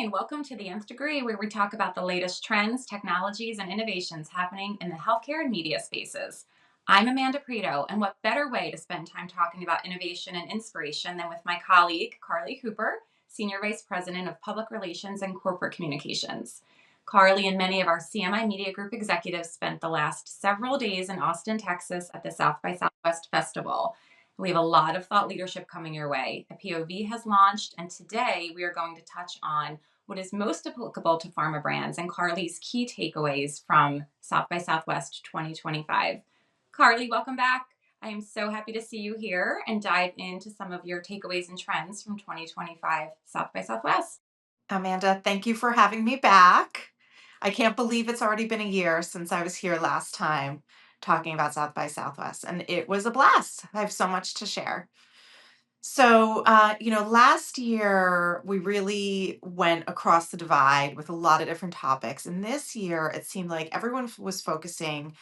and welcome to the Nth Degree, where we talk about the latest trends, technologies, and innovations happening in the healthcare and media spaces. I'm Amanda Prito, and what better way to spend time talking about innovation and inspiration than with my colleague, Carly Hooper, Senior Vice President of Public Relations and Corporate Communications. Carly and many of our CMI Media Group executives spent the last several days in Austin, Texas at the South by Southwest Festival. We have a lot of thought leadership coming your way. A POV has launched, and today we are going to touch on what is most applicable to pharma brands and Carly's key takeaways from South by Southwest 2025. Carly, welcome back. I am so happy to see you here and dive into some of your takeaways and trends from 2025 South by Southwest. Amanda, thank you for having me back. I can't believe it's already been a year since I was here last time talking about South by Southwest, and it was a blast. I have so much to share. Last year we really went across the divide with a lot of different topics. And this year it seemed like everyone was focusing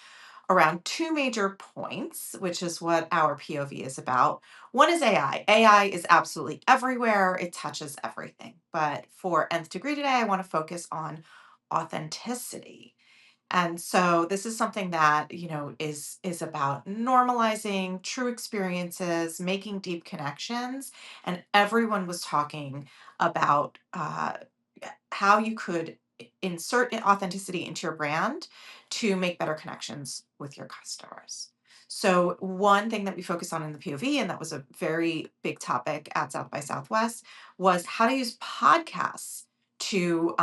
around two major points, which is what our POV is about. One is AI. AI is absolutely everywhere, it touches everything. But for Nth Degree today, I want to focus on authenticity. And so this is something that, is about normalizing true experiences, making deep connections, and everyone was talking about how you could insert authenticity into your brand to make better connections with your customers. So one thing that we focused on in the POV, and that was a very big topic at South by Southwest, was how to use podcasts to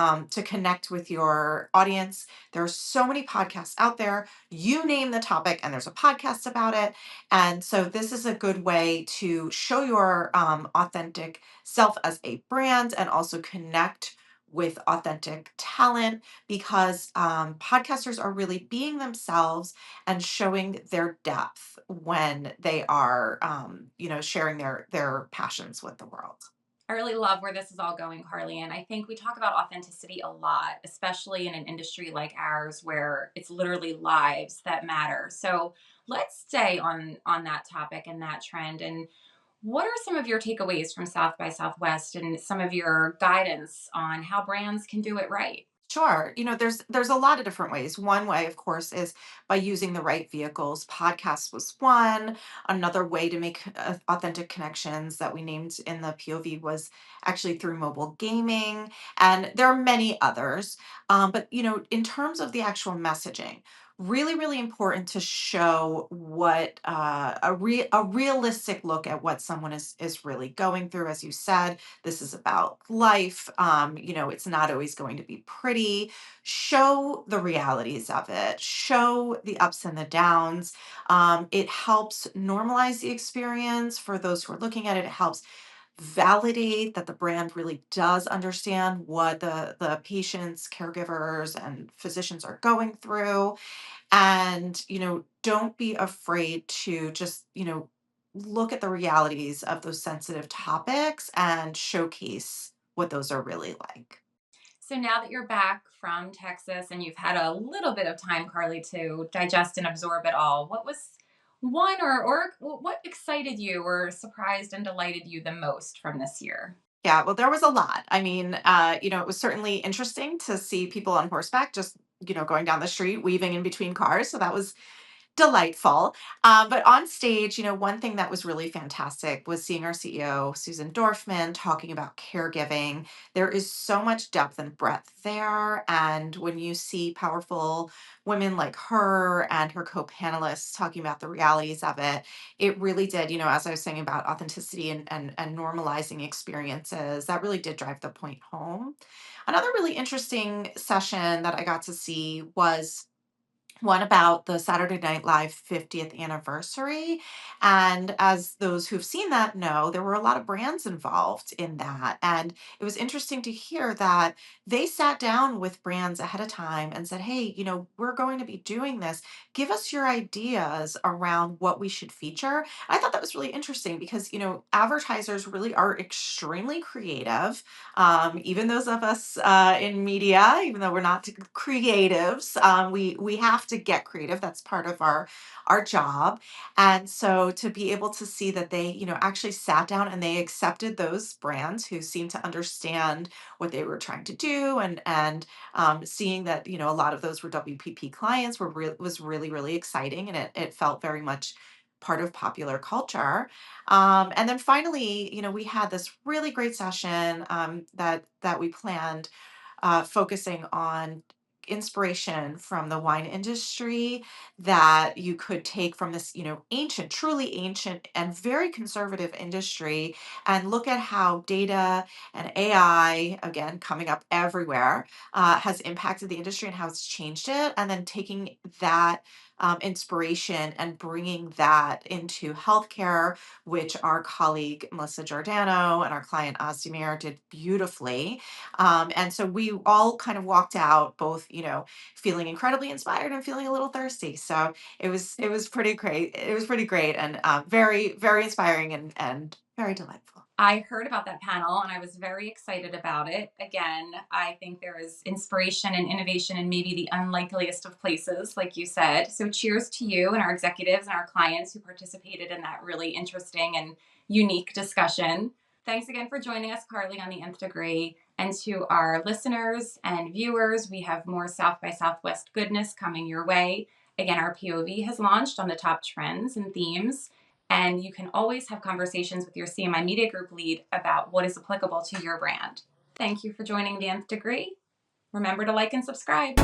connect with your audience. There are so many podcasts out there. You name the topic, and there's a podcast about it. And so this is a good way to show your authentic self as a brand and also connect with authentic talent because podcasters are really being themselves and showing their depth when they are sharing their passions with the world. I really love where this is all going, Carly. And I think we talk about authenticity a lot, especially in an industry like ours where it's literally lives that matter. So let's stay on that topic and that trend. And what are some of your takeaways from South by Southwest and some of your guidance on how brands can do it right? Sure. There's a lot of different ways. One way, of course, is by using the right vehicles. Podcasts was one. Another way to make authentic connections that we named in the POV was actually through mobile gaming, and there are many others. But in terms of the actual messaging, really, really important to show what a realistic look at what someone is really going through. As you said, this is about life. It's not always going to be pretty. Show the realities of it, show the ups and the downs. It helps normalize the experience for those who are looking at it. It helps validate that the brand really does understand what the patients, caregivers, and physicians are going through. And don't be afraid to just look at the realities of those sensitive topics and showcase what those are really like. So now that you're back from Texas and you've had a little bit of time, Carly, to digest and absorb it all, what was one or what excited you or surprised and delighted you the most from this year? Yeah, well, there was a lot. I mean, it was certainly interesting to see people on horseback just going down the street, weaving in between cars. So that was delightful. But on stage, one thing that was really fantastic was seeing our CEO, Susan Dorfman, talking about caregiving. There is so much depth and breadth there. And when you see powerful women like her and her co panelists talking about the realities of it, it really did, as I was saying about authenticity and normalizing experiences, that really did drive the point home. Another really interesting session that I got to see was one about the Saturday Night Live 50th anniversary. And as those who've seen that know, there were a lot of brands involved in that. And it was interesting to hear that they sat down with brands ahead of time and said, hey, we're going to be doing this. Give us your ideas around what we should feature. I thought that was really interesting because, advertisers really are extremely creative. Even those of us in media, even though we're not creatives, we have to get creative. That's part of our job. And so to be able to see that they, actually sat down and they accepted those brands who seemed to understand what they were trying to do, and seeing that, a lot of those were WPP clients was really, really exciting, and it felt very much part of popular culture. And then finally, we had this really great session that we planned, focusing on inspiration from the wine industry that you could take from this, ancient, truly ancient and very conservative industry, and look at how data and AI, again, coming up everywhere, has impacted the industry and how it's changed it. And then taking that inspiration and bringing that into healthcare, which our colleague Melissa Giordano and our client Ozdemir did beautifully. And so we all kind of walked out both, feeling incredibly inspired and feeling a little thirsty. So it was pretty great. It was pretty great, and very, very inspiring, and very delightful. I heard about that panel and I was very excited about it. Again, I think there is inspiration and innovation in maybe the unlikeliest of places, like you said. So, cheers to you and our executives and our clients who participated in that really interesting and unique discussion. Thanks again for joining us, Carly, on the Nth Degree. And to our listeners and viewers, we have more South by Southwest goodness coming your way. Again, our POV has launched on the top trends and themes, and you can always have conversations with your CMI Media Group lead about what is applicable to your brand. Thank you for joining the Nth Degree. Remember to like and subscribe.